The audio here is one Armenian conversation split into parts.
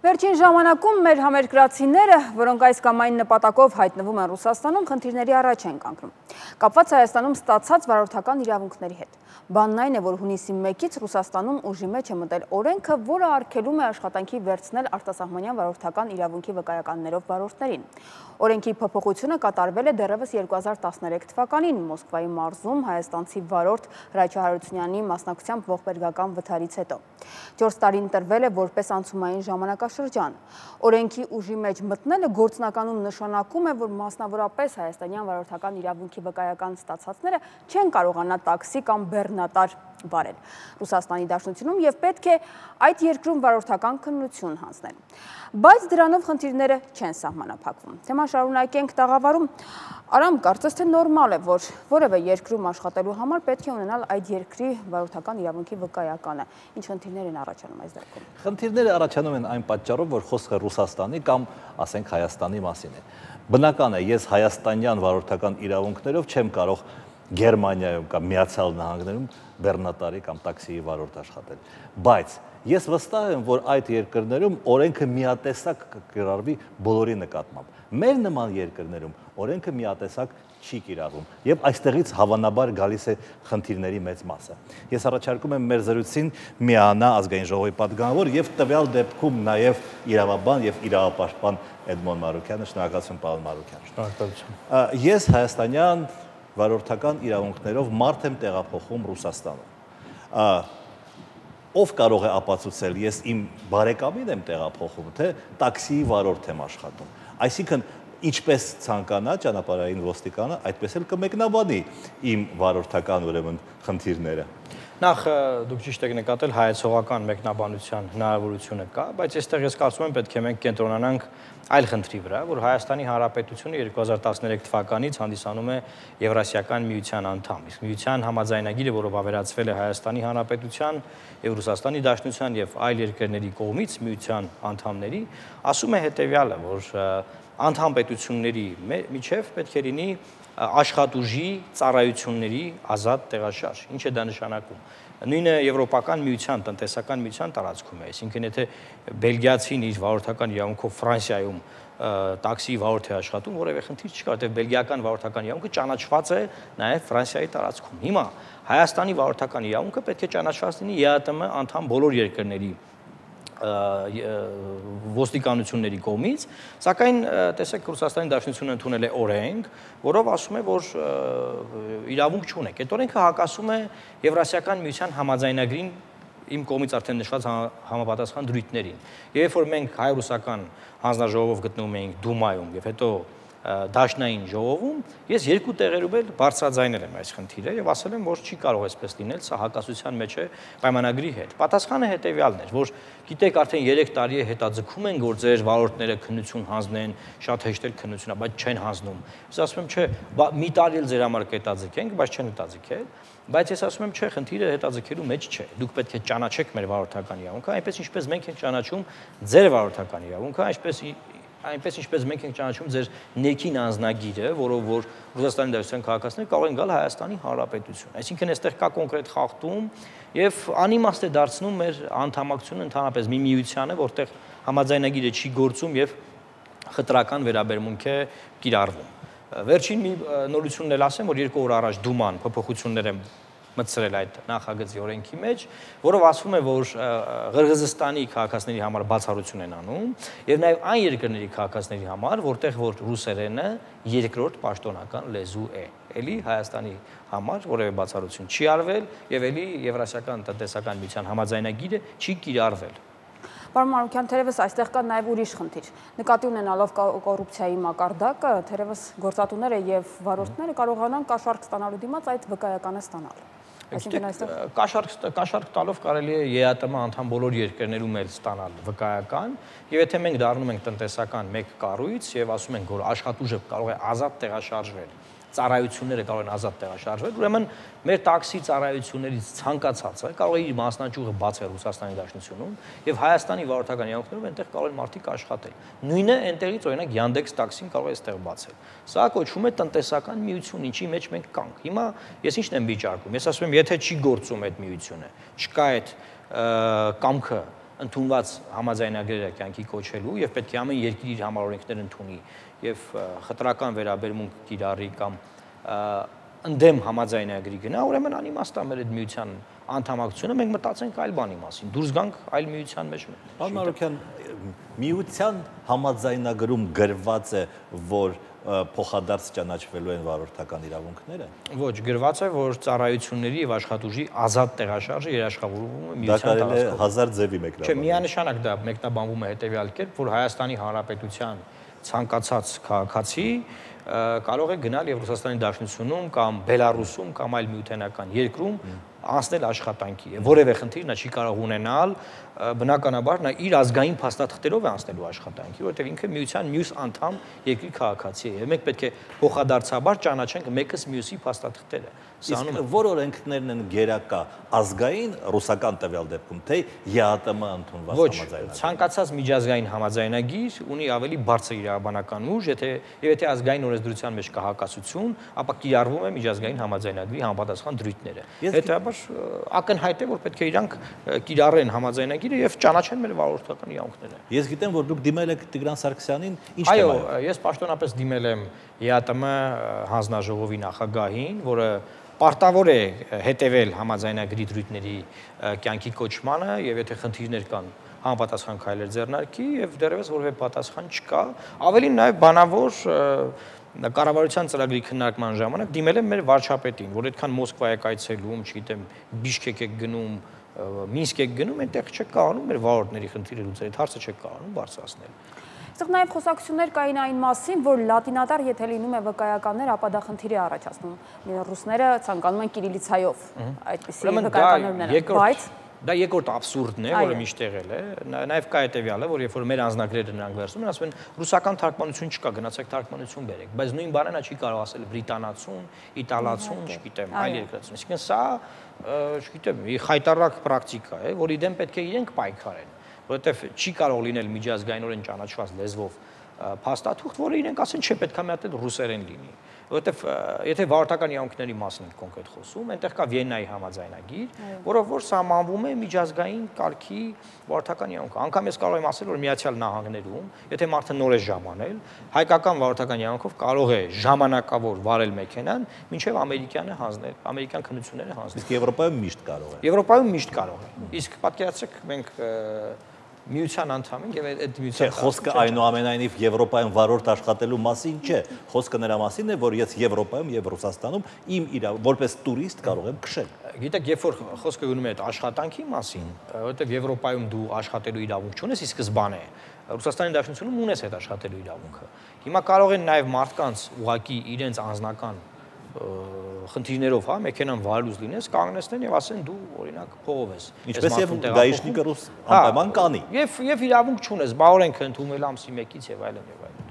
Վերջին ժամանակում մեր համերկրացիները, որոնք այս կամ այն նպատակով հայտնվում են Ռուսաստանում, խնդիրների առաջ են կանգնում, կապված Հայաստանում ստացած վարորդական իրավունքների հետ։ Բանն այն է, որ հունիսի 1-ից Ռուսաստանում ուժի մեջ է մտել օրենքը, որը արգելում է աշխատանքի վերցնել արտասահմանյան վարորդական իրավունքի վկայականներով վարորդներին։ Օրենքի փոփոխությունը կատարվել է դեռևս 2013 թվականին Մոսկվայի մարզում հայաստանցի վարորդ Հրաչյա Հարությունյանի մասնակցությամբ ողբերգական վթարից հետո։ 4 տարին տրվել է որպես անցումային ժամանակաշրջան։ Օրենքի ուժի մեջ մտնելը գործնականում նշանակում է, որ մասնավորապես հայաստանյան վարորդական իրավունքի վկայական ստացածները չեն կարողանա տաքսի կամ բեռնատար վարել Ռուսաստանի Դաշնությունում եւ պետք է այդ երկրում վարորդական քննություն հանձնել։ Բայց դրանով խնդիրները չեն սահմանափակվում։ Թեման շարունակենք տաղավարում։ Արամ, կարծես թե նորմալ է, որ որևէ երկրում աշխատելու համար պետք է ունենալ այդ երկրի վարորդական իրավունքի վկայականը։ Ինչ խնդիրներ են առաջանում այս դեպքում։ Խնդիրները առաջանում են այն պատճառով, որ խոսքը Ռուսաստանի կամ ասենք Հայաստանի մասին է։ Բնական է, ես հայաստանյան վարորդական իրավունքներով չեմ կարող Գերմանիայում կամ Միացյալ Նահանգներում բեռնատարի կամ տաքսիի վարորդ աշխատել։ Բայց ես վստահ եմ, որ այդ երկրներում օրենքը միատեսակ կկիրառվի բոլորի նկատմամբ։ Մեր նման երկրներում օրենքը միատեսակ չի կիրառվում եւ այստեղից հավանաբար գալիս է խնդիրների մեծ մասը։ Ես առաջարկում եմ մեր զրույցին միանա ազգային ժողովի պատգամավոր եւ տվյալ դեպքում նաեւ իրավաբան եւ իրավապաշտպան Էդմոն Մարուկյանը։ Շնորհակալություն, պարոն Մարուկյան։ Շնորհակալություն։ Ես հայաստանյան վարորդական իրավունքներով մարդ եմ տեղափոխում Ռուսաստանում։ Ով կարող է ապացուցել, ես իմ բարեկամին եմ տեղափոխում, թե տաքսիի վարորդ եմ աշխատում։ Այսինքն, ինչպես ցանկանա ճանապարհային ոստիկանը, այդպես էլ կմեկնաբանի իմ վարորդական ուրեմն խնդիրները։ Նախ դուք ճիշտ եք նկատել, հայեցողական մեկնաբանության հնարավորությունը կա, բայց այստեղ ես կարծում եմ պետք է մենք կենտրոնանանք այլ խնդրի վրա, որ Հայաստանի Հանրապետությունը 2013 թվականից հանդիսանում է Եվրասիական միության անդամ։ Իսկ միության համաձայնագիրը, որով ավերածվել է Հայաստանի Հանրապետության եւ Ռուսաստանի Դաշնության եւ այլ երկրների կողմից միության անդամների, ասում է հետեւյալը, որ անդամ պետությունների միջև պետք է լինի աշխատուժի ծառայությունների ազատ տեղաշարժ։ Ինչ է դա նշանակում։ Նույնը Եվրոպական միության, տնտեսական միության տարածքում է, այսինքն եթե բելգիացին իր վարորդական իրավունքով Ֆրանսիայում տաքսի վարորդ է աշխատում, որևէ խնդիր չկա, որտեղ բելգիական վարորդական իրավունքը ճանաչված է նաև Ֆրանսիայի տարածքում։ Հիմա Հայաստանի վարորդական իրավունքը պետք է ճանաչված լինի ԵԱՏՄ անդամ բոլոր երկրների ոստիկանությունների կողմից, սակայն տեսեք Ռուսաստանի Դաշնությունը ընդունել է օրենք, որով ասում է, որ իրավունք չունեք։ Այդ օրենքը հակասում է Եվրասիական միության համաձայնագրին իմ կողմից արդեն նշված համապատասխան դրույթներին։ Եվ երբ որ մենք հայ-ռուսական հանձնաժողովով գտնվում էինք Դումայում եւ հետո Դաշնային ժողովում, ես երկու տեղերում էլ բարձրաձայնել եմ այս խնդիրը եւ ասել եմ, որ չի կարող այսպես լինել, սա հակասության մեջ է պայմանագրի հետ։ Պատասխանը հետեւյալն էր, որ գիտեք, արդեն 3 տարի է հետաձգում են, որ ձեր վարորդները քննություն հանձնեն, շատ հեշտ էլ քննություն է, բայց չեն հանձնում։ Ես ասում եմ, չէ, մի տարի էլ ձեր համար կհետաձգենք, բայց չեն հետաձգել։ Բայց ես ասում եմ, չէ, խնդիրը հետաձգելու մեջ չէ։ Դուք պետք է ճանաչեք մեր վարորդական իրավունքը, այնպես ինչպես մենք ենք ճանաչում ձեր վարորդական իրավունքը, այնպես ինչպես մենք ենք ճանաչում ձեր ներքին անձնագիրը, որով որ Ռուսաստանի Դաշնության քաղաքացիները կարող են գալ Հայաստանի Հանրապետություն։ Այսինքն այստեղ կա կոնկրետ խախտում եւ անիմաստ է դարձնում մեր անդամակցությունը ընդհանրապես մի միությանը, որտեղ համաձայնագիրը չի գործում եւ խտրական վերաբերմունք է կիրառվում։ Վերջին մի նորությունն էլ ասեմ, որ 2 օր առաջ Դուման փոփոխություններ է մտցրել այդ նախագծի օրենքի մեջ, որով ասվում է, որ Ղրղզստանի քաղաքացիների համար բացառություն են անում եւ նաեւ այն երկրների քաղաքացիների համար, որտեղ որ ռուսերենը երկրորդ պաշտոնական լեզու է։ Էլի Հայաստանի համար որևէ բացառություն չի արվել եւ էլի Եվրասիական տնտեսական միության համաձայնագիրը չի կիրառվել։ Պարոն Մարուկյան, թերևս այստեղ կա նաև ուրիշ խնդիր։ Նկատի ունենալով կոռուպցիայի մակարդակը, թերևս գործատուները եւ վարորդները կարողանան կաշառք ստանալու դիմաց այդ վկայականը ստանալ։ Կաշառք տալով կարելի է ԵԱՏՄ անդամ բոլոր երկրներում էլ ստանալ վկայական, եւ եթե մենք դառնում ենք տնտեսական մեկ կառույց եւ ասում ենք, որ աշխատուժը կարող է ազատ տեղաշարժվել, ծառայությունները կարող են ազատ տեղաշարժվել, ուրեմն մեր տաքսի ծառայություններից ցանկացածը կարող է իր մասնաճյուղը բացել Ռուսաստանի Դաշնությունում եւ Հայաստանի վարորդական իրավունքներով այնտեղ կարող են մարդիկ աշխատել։ Նույնը այնտեղից օրինակ Yandex տաքսին կարող է այստեղ բացել։ Սա կոչվում է տնտեսական միություն, ինչի մեջ մենք կանք։ Հիմա ես ինչն եմ վիճարկում։ Ես ասում եմ, եթե չի գործում այդ միությունը, չկա այդ կամքը ընդունված համաձայնագրերը կյանքի կոչելու եւ պետք է ամեն երկիր իր համար օրենքներ ընդունի եւ խտրական վերաբերմունք կիրառի կամ ընդդեմ համաձայնագրի գնա, ուրեմն անիմաստ է մեր այդ միության անդամակցությունը, մենք մտածենք այլ բանի մասին, դուրս գանք այլ միության մեջ։ Պարոն Մարուկյան, միության համաձայնագրում գրված է, որ փոխադարձ ճանաչվելու են վարորդական իրավունքները։ Ոչ, գրված է, որ ծառայությունների եւ աշխատուժի ազատ տեղաշարժը երաշխավորվում է միության տարածքով։ Դա կարելի է 1000 ձևի մեկնաբանել։ Չէ, միանշանակ դա մեկնաբանվում է հետեւյալ կերպ, որ Հայաստանի Հանրապետության ցանկացած քաղաքացի կարող է գնալ եւ Ռուսաստանի Դաշնությունում կամ Բելարուսում կամ այլ միութենական երկրում անցնել աշխատանքի եւ որևէ խնդիր նա չի կարող ունենալ, բնականաբար նա իր ազգային փաստաթղթերով է անցնելու աշխատանքի, որովհետեւ ինքը միության մյուս անդամ երկրի քաղաքացի է եւ մենք պետք է փոխադարձաբար ճանաչենք մեկս մյուսի փաստաթղթերը։ Իսկ որ օրենքներն են գերակա ազգային ռուսական տվյալ դեպքում թե ԵԱՏՄ ընդունված համաձայնագիր։ Ցանկացած միջազգային համաձայնագիր ունի ավելի բարձր իրավաբանական ուժ, եթե ազգային օրենսդրության մեջ կա հակասություն, ապա կիրառվում է միջազգային համաձայնագրի համապատասխան դրույթները։ Հետևաբար ակնհայտ է, որ պետք է իրանք կիրառեն համաձայնագիրը եւ ճանաչեն մեր վարորդական իրավունքները։ Ես գիտեմ, որ դուք դիմել եք Տիգրան Սարգսյանին, ինչ թեմայով։ Այո, ես պաշտոնապես դիմել եմ ԵԱՏՄ հանձնաժողովի նախագահին, որը պարտավոր է հետևել համաձայնագրի դրույթների կյանքի կոչմանը եւ եթե խնդիրներ կան համապատասխան քայլեր ձեռնարկի եւ դեռևս որևէ պատասխան չկա։ Ավելին նաեւ բանավոր կառավարության ծրագրի քննարկման ժամանակ դիմել եմ մեր վարչապետին, որ այդքան Մոսկվա եք այցելում, չգիտեմ, Բիշկեկ եք գնում, Մինսկ եք գնում, այնտեղ չեք կարողանում մեր վարորդների խնդիրը լուծել, այդ հարցը չեք կարողանում բարձրացնել։ Այստեղ նաև խոսակցություններ կային այն մասին, որ լատինատար եթե լինում է վկայականներ, ապա դա խնդիր է առաջացնում։ Ռուսները ցանկանում են կիրիլիցայով այդպիսի վկայականներ ունենալ, բայց դա երկրորդ աբսուրդն է, որը միշտ եղել է։ Նաև կա հետևյալը, որ երբ որ մեր անձնագրերը նրանք վերցնում են, ասում են ռուսական թարգմանություն չկա, գնացեք թարգմանություն բերեք, բայց նույն բանը նա չի կարող ասել բրիտանացուն, իտալացուն, չգիտեմ, այլ երկրացուն։ Այսինքն սա, չգիտեմ, խայտարակ պրակտիկա է, որի դեմ պետք է իրենք պայքարեն, որովհետև չի կարող լինել միջազգայինորեն ճանաչված լեզվով փաստաթուղթ, որը իրենք ասեն, չէ, պետք է մի հատ էլ ռուսերեն լինի։ Որովհետև եթե վարորդական իրավունքների մասին ենք կոնկրետ խոսում, այնտեղ կա Վիեննայի համաձայնագիր, որով որ սահմանվում է միջազգային կարգի վարորդական իրավունքը։ Անգամ ես կարող եմ ասել, որ Միացյալ Նահանգներում, եթե մարդը նոր է ժամանել, հայկական վարորդական իրավունքով կարող է ժամանակավոր վարել մեքենան, մինչև ամերիկյանը հանձնել, ամերիկյան քննությունները հանձնել։ Իսկ Եվրոպայում միշտ կարող է։ Եվրոպայում միշտ կարող է։ Իսկ պատկերացրեք, մենք միության անդամ ենք եւ այդ միության խոսքը այնուամենայնիվ Եվրոպայում վարորդ աշխատելու մասին չէ, խոսքը նրա մասին է, որ ես Եվրոպայում եւ Ռուսաստանում իմ որպես տուրիստ կարող եմ քշել։ Գիտեք, երբ որ խոսքը գնում է այդ աշխատանքի մասին, որովհետեւ Եվրոպայում դու աշխատելու իրավունք չունես, ի սկզբանե Ռուսաստանի Դաշնությունում ունես այդ աշխատելու իրավունքը։ Հիմա կարող են նաեւ մարդկանց ուղակի իրենց անձնական խնդիրներով, հա, մեքենան վարելուց լինես, կանգնեցնեն եւ ասեն դու օրինակ փողով ես։ Ինչպես եւ գայիշնիկը ռուս անպայման կանի։ Եվ իրավունք չունես, բա օրենքը ընդունել ամսի 1-ից եւ այլն եւ այլն։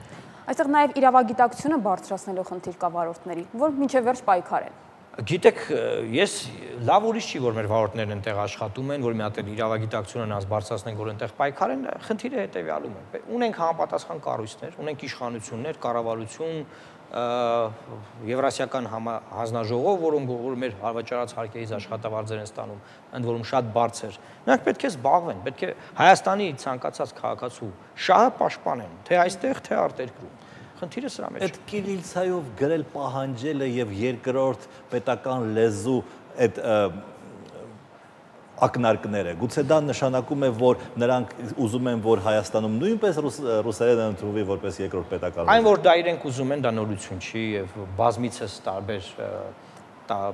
Այստեղ նաեւ իրավագիտակցությունը բարձրացնելու խնդիր կա վարորդների, որ մինչեւ վերջ պայքարեն։ Գիտեք, ես լավ ուրիշ չի, որ մեր վարորդներն այնտեղ աշխատում են, որ մի հատ իրավագիտակցությունը նրանց բարձրացնենք, որ այնտեղ պայքարեն, խնդիրը հետեւյալում է։ Ունենք համապատասխան կառույցներ, ունենք իշխանություններ, կառավարություն, Եվրասիական հանձնաժողով, որ մեր վաճառած հարկերից աշխատավարձեր են ստանում, ընդ որում շատ բարձր։ Նրանք պետք է զբաղվեն, պետք է Հայաստանի ցանկացած քաղաքացու շահը պաշտպանեն, թե այստեղ, թե արտերկրում։ Խնդիրը սրա մեջ է։ Այդ կիրիլիցայով գրել պահանջելը եւ երկրորդ պետական լեզու այդ ակնարկները, գուցե դա նշանակում է, որ նրանք ուզում են, որ Հայաստանում նույնպես ռուսերենը ընդունվի որպես երկրորդ պետական լեզու։ Այն որ դա իրենք ուզում են, դա նորություն չի եւ բազմիցս տարբեր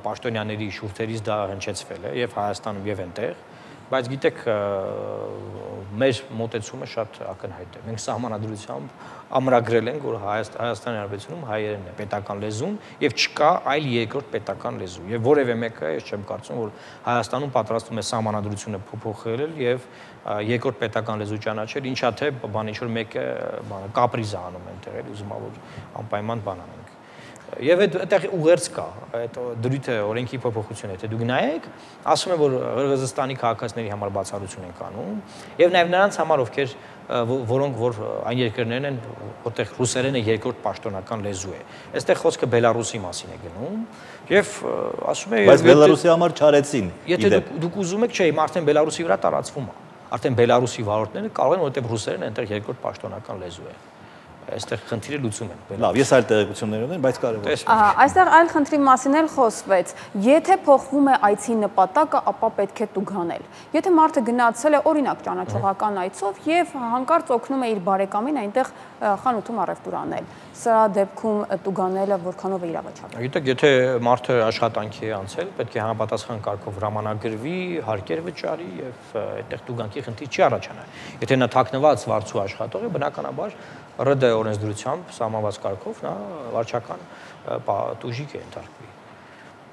պաշտոնյաների շուրթերից դա հնչեցվել է եւ Հայաստանում եւ այնտեղ, բայց գիտեք, մեր մոտեցումը շատ ակնհայտ է։ Մենք սահմանադրությամբ ամրագրել ենք, որ Հայաստանի Հանրապետությունում հայերենն է պետական լեզուն եւ չկա այլ երկրորդ պետական լեզու։ Եվ որևէ մեկը, ես չեմ կարծում, որ Հայաստանում պատրաստվում է սահմանադրությունը փոփոխել եւ երկրորդ պետական լեզու ճանաչել, ինչա թե բան ինչ որ մեկը կապրիզ է անում այնտեղ, էլի ուզում ա որ անպայման բան անենք։ Եվ այդտեղ ուղերձ կա, այդ դրույթը օրենքի փոփոխություն է, եթե դուք նայեք, ասում է, որ Ղրղըզստանի քաղաքացիների համար բացառություն են կանում, եւ նաեւ նրանց համար, ովքեր որոնք որ այն երկրներն են, որտեղ ռուսերենը երկրորդ պաշտոնական լեզու է։ Այստեղ խոսքը Բելարուսի մասին է գնում, եւ ասում է, բայց Բելարուսի համար չարեցին։ Եթե դուք ուզում եք, չէ, իմ արդեն Բելարուսի վրա տարածվում է։ արդեն Բելարուսի վարորդները կարող են, որովհետև ռուսերեն այնտեղ երկրորդ պաշտոնական լեզու է։ Այստեղ խնդիրը լուծում են։ Լավ, ես այլ տեղեկություններ ունեմ, բայց կարևոր է։ Այստեղ այլ խնդրի մասին էլ խոսվեց։ Եթե փոխվում է այցի նպատակը, ապա պետք է տուգանել։ Եթե մարդը գնացել է օրինակ ճանաչողական այցով եւ հանկարծ օգնում է իր բարեկամին այնտեղ խանութում առևտուր անել, սրա դեպքում տուգանելը որքանով է իրավաչափ։ Գիտեք, եթե մարդը աշխատանքի է անցել, պետք է համապատասխան կարգով հրամանագրվի, հարկեր վճարի եւ այդտեղ տուգանքի խնդիր չի առաջանա։ Եթե նա թաքնված վարձու աշխատող է, բնականաբար ՌԴ օրենսդրությամբ սահմանված կարգով նա վարչական տուժիկ է ենթարկվի։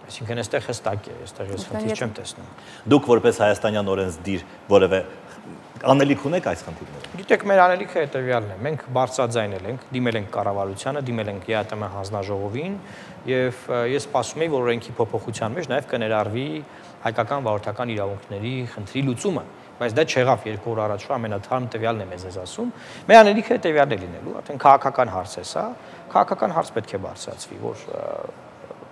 Այսինքն այստեղ հստակ է, այստեղ ես խնդիր չեմ տեսնում։ Դուք որպես հայաստանյան օրենսդիր որևէ անելիք ունեք այս խնդիրները։ Գիտեք, մեր անելիքը հետևյալն է։ Մենք բարձրաձայնել ենք, դիմել ենք կառավարությանը, դիմել ենք ԵԱՏՄ հանձնաժողովին եւ ես սպասում եմ, որ օրենքի փոփոխության մեջ նաեւ կներառվի հայկական վարորդական իրավունքների խնդրի լուծումը, բայց դա չեղավ 2 օր առաջվա ամենաթարմ տվյալն է մեզ ասում։ Մեր անելիքը հետևյալն է լինելու, արդեն քաղաքական հարց է սա, քաղաքական հարց պետք է բարձրացվի,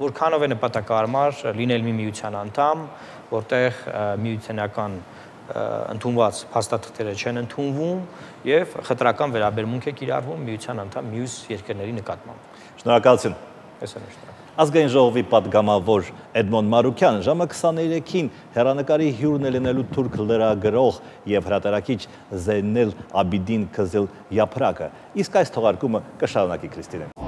որքանով է նպատակարար լինել մի միության անդամ, որտեղ միութենական ընդունված փաստաթղթերը չեն ընդունվում եւ խտրական վերաբերմունք է կիրառվում միության անդամ մյուս երկրների նկատմամբ։ Շնորհակալություն։ Ես եմ շնորհակալ։ Ազգային ժողովի պատգամավոր Էդմոն Մարուկյան ժամը 23-ին հեռանկարի հյուրն է լինելու թուրք լրագրող եւ հրատարակիչ Զեյնել Աբիդին Քզիլ Յափրակը։ Իսկ այս թողարկումը կշարունակի Քրիստինեն։